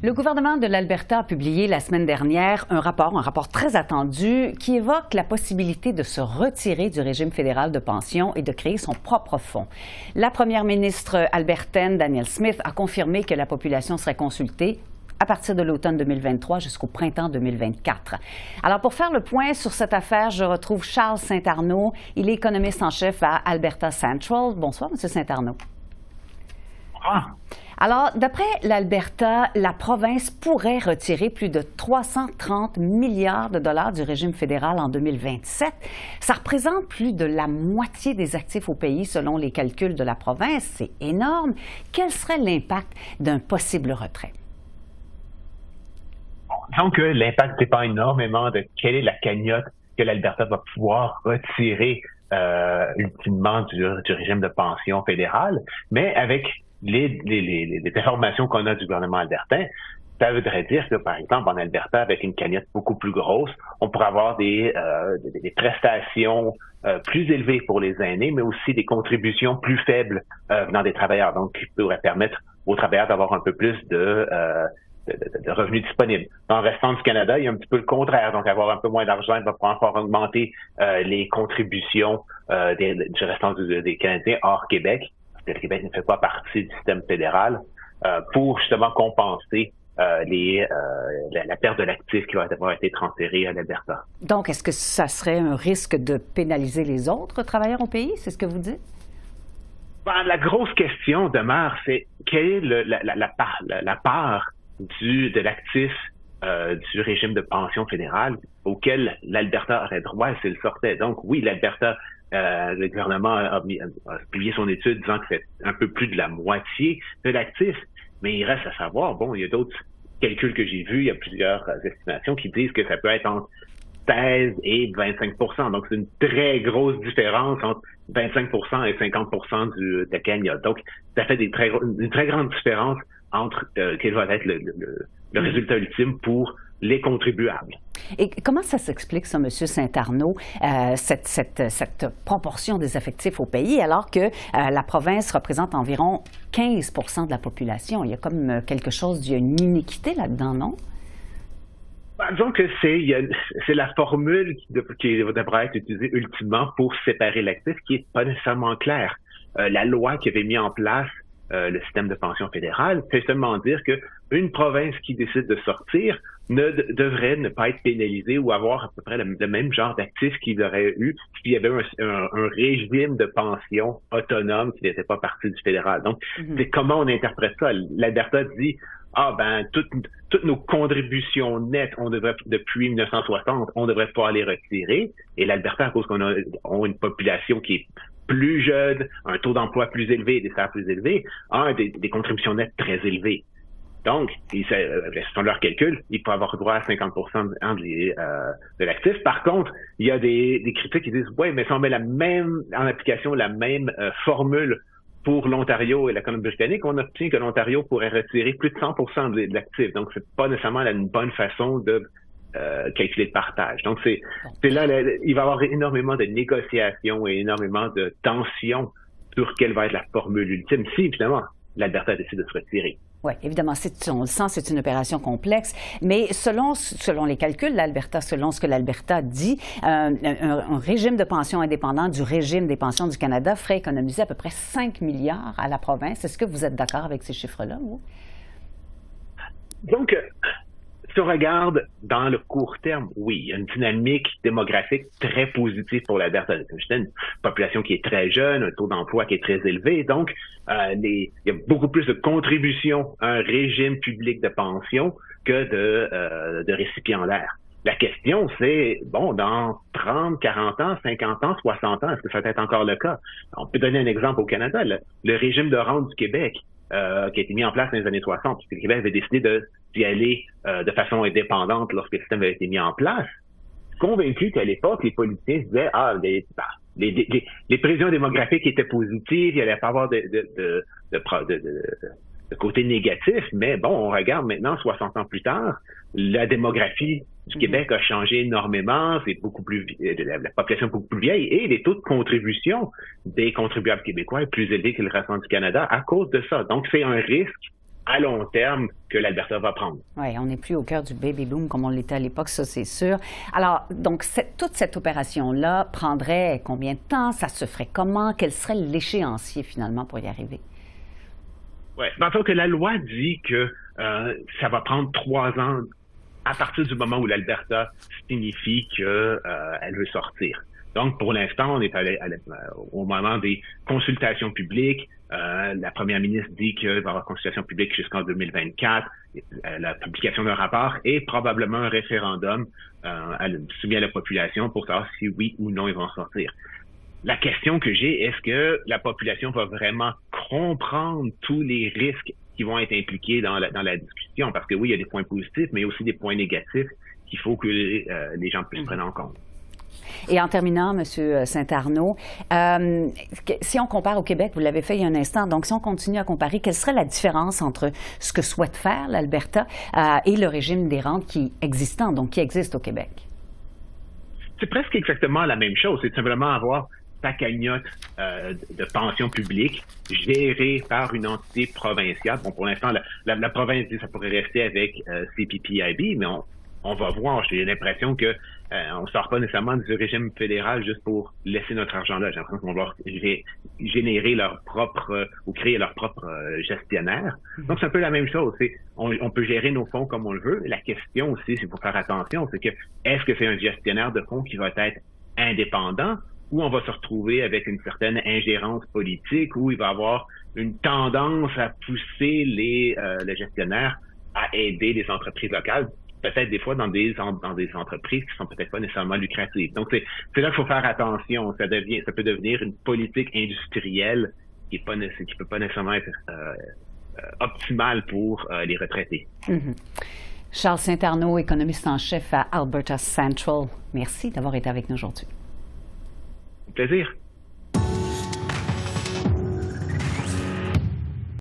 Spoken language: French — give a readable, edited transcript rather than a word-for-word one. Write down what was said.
Le gouvernement de l'Alberta a publié la semaine dernière un rapport très attendu, qui évoque la possibilité de se retirer du régime fédéral de pension et de créer son propre fonds. La première ministre albertaine, Danielle Smith, a confirmé que la population serait consultée à partir de l'automne 2023 jusqu'au printemps 2024. Alors, pour faire le point sur cette affaire, je retrouve Charles Saint-Arnaud. Il est économiste en chef à Alberta Central. Bonsoir, M. Saint-Arnaud. Bonsoir. Alors, d'après l'Alberta, la province pourrait retirer plus de 330 milliards de dollars du régime fédéral en 2027. Ça représente plus de la moitié des actifs au pays, selon les calculs de la province. C'est énorme. Quel serait l'impact d'un possible retrait? Disons que l'impact dépend énormément de quelle est la cagnotte que l'Alberta va pouvoir retirer ultimement du régime de pension fédéral, mais avec les informations qu'on a du gouvernement albertain, ça voudrait dire que, par exemple, en Alberta, avec une cagnotte beaucoup plus grosse, on pourrait avoir des prestations plus élevées pour les aînés, mais aussi des contributions plus faibles venant des travailleurs, donc qui pourraient permettre aux travailleurs d'avoir un peu plus de revenus disponibles. Dans le restant du Canada, il y a un petit peu le contraire. Donc, avoir un peu moins d'argent, il va pouvoir augmenter les contributions du restant des Canadiens hors Québec, parce que le Québec ne fait pas partie du système fédéral, pour justement compenser la perte de l'actif qui va avoir été transférée à l'Alberta. Donc, est-ce que ça serait un risque de pénaliser les autres travailleurs au pays? C'est ce que vous dites? Ben, la grosse question demeure, c'est quelle est la part de l'actif du régime de pension fédéral auquel l'Alberta aurait droit s'il sortait. Donc oui, l'Alberta, le gouvernement a publié son étude disant que c'est un peu plus de la moitié de l'actif, mais il reste à savoir, bon, il y a d'autres calculs que j'ai vus, il y a plusieurs estimations qui disent que ça peut être entre 16 et 25 %. Donc c'est une très grosse différence entre 25 % et 50 % de la cagnotte. Donc ça fait une très grande différence entre quel va être le résultat ultime pour les contribuables. Et comment ça s'explique, ça, M. Saint-Arnaud, cette proportion des effectifs au pays, alors que la province représente environ 15 % de la population? Il y a comme quelque chose, il y a une inéquité là-dedans, non? Disons que c'est la formule qui devrait être utilisée ultimement pour séparer l'actif, qui est pas nécessairement claire. La loi qui avait mis en place le système de pension fédéral fait seulement dire que une province qui décide de sortir devrait ne pas être pénalisée ou avoir à peu près le même genre d'actifs qu'il aurait eu s'il y avait un régime de pension autonome qui n'était pas partie du fédéral. Donc, c'est comment on interprète ça. L'Alberta dit toutes nos contributions nettes, depuis 1960, on devrait pouvoir les retirer. Et l'Alberta, à cause qu'on a une population qui est plus jeune, un taux d'emploi plus élevé, des salaires plus élevés, a des contributions nettes très élevées. Donc, selon leurs calculs, ils peuvent avoir droit à 50 % de l'actif. Par contre, il y a des critiques qui disent, ouais, mais si on met en application la même formule pour l'Ontario et la Colombie-Britannique, on obtient que l'Ontario pourrait retirer plus de 100 % de l'actif. Donc, c'est pas nécessairement une bonne façon de calculer le partage. Donc, c'est là, il va y avoir énormément de négociations et énormément de tensions sur quelle va être la formule ultime si, évidemment, l'Alberta décide de se retirer. Oui, évidemment, on le sent, c'est une opération complexe, mais selon les calculs de l'Alberta, selon ce que l'Alberta dit, un régime de pension indépendant du régime des pensions du Canada ferait économiser à peu près 5 milliards à la province. Est-ce que vous êtes d'accord avec ces chiffres-là, vous? Donc, si on regarde dans le court terme, oui, il y a une dynamique démographique très positive pour l'Alberta. C'est une population qui est très jeune, un taux d'emploi qui est très élevé. Donc, il y a beaucoup plus de contributions à un régime public de pension que de récipiendaires. La question, c'est, bon, dans 30, 40 ans, 50 ans, 60 ans, est-ce que ça va être encore le cas? On peut donner un exemple au Canada. Le régime de rente du Québec, qui a été mis en place dans les années 60, puisque le Québec avait décidé d'y aller de façon indépendante lorsque le système avait été mis en place, convaincu qu'à l'époque, les politiciens disaient les prévisions démographiques étaient positives, il n'y allait pas avoir de côté négatif, mais bon, on regarde maintenant, 60 ans plus tard, la démographie du Québec a changé énormément, c'est beaucoup plus la population est beaucoup plus vieille et les taux de contribution des contribuables québécois est plus élevé que le restant du Canada à cause de ça. Donc, c'est un risque à long terme que l'Alberta va prendre. Oui, on n'est plus au cœur du baby-boom comme on l'était à l'époque, ça c'est sûr. Alors, donc, toute cette opération-là prendrait combien de temps? Ça se ferait comment? Quel serait l'échéancier finalement pour y arriver? Oui, donc que la loi dit que ça va prendre 3 ans à partir du moment où l'Alberta signifie qu'elle veut sortir. Donc, pour l'instant, on est au moment des consultations publiques. La première ministre dit qu'il va y avoir consultation publique jusqu'en 2024, la publication d'un rapport et probablement un référendum soumis à la population pour savoir si oui ou non ils vont sortir. La question que j'ai, est-ce que la population va vraiment comprendre tous les risques qui vont être impliqués dans la discussion? Parce que oui, il y a des points positifs, mais aussi des points négatifs qu'il faut que les gens puissent prendre en compte. Et en terminant, M. Saint-Arnaud, si on compare au Québec, vous l'avez fait il y a un instant, donc si on continue à comparer, quelle serait la différence entre ce que souhaite faire l'Alberta et le régime des rentes qui existe au Québec? C'est presque exactement la même chose. C'est simplement avoir sa cagnotte de pension publique gérée par une entité provinciale. Bon, pour l'instant, la province dit que ça pourrait rester avec CPPIB, mais on va voir. J'ai l'impression que on sort pas nécessairement du régime fédéral juste pour laisser notre argent là. J'ai l'impression qu'on va générer leur propre ou créer leur propre gestionnaire. Donc c'est un peu la même chose. On peut gérer nos fonds comme on le veut. La question aussi, s'il faut faire attention, c'est que est-ce que c'est un gestionnaire de fonds qui va être indépendant ou on va se retrouver avec une certaine ingérence politique où il va avoir une tendance à pousser le gestionnaire à aider les entreprises locales, peut-être des fois dans des entreprises qui sont peut-être pas nécessairement lucratives. Donc c'est là qu'il faut faire attention. Ça peut devenir une politique industrielle qui peut pas nécessairement être optimale pour les retraités. Mm-hmm. Charles Saint-Arnaud, économiste en chef à Alberta Central. Merci d'avoir été avec nous aujourd'hui. Plaisir.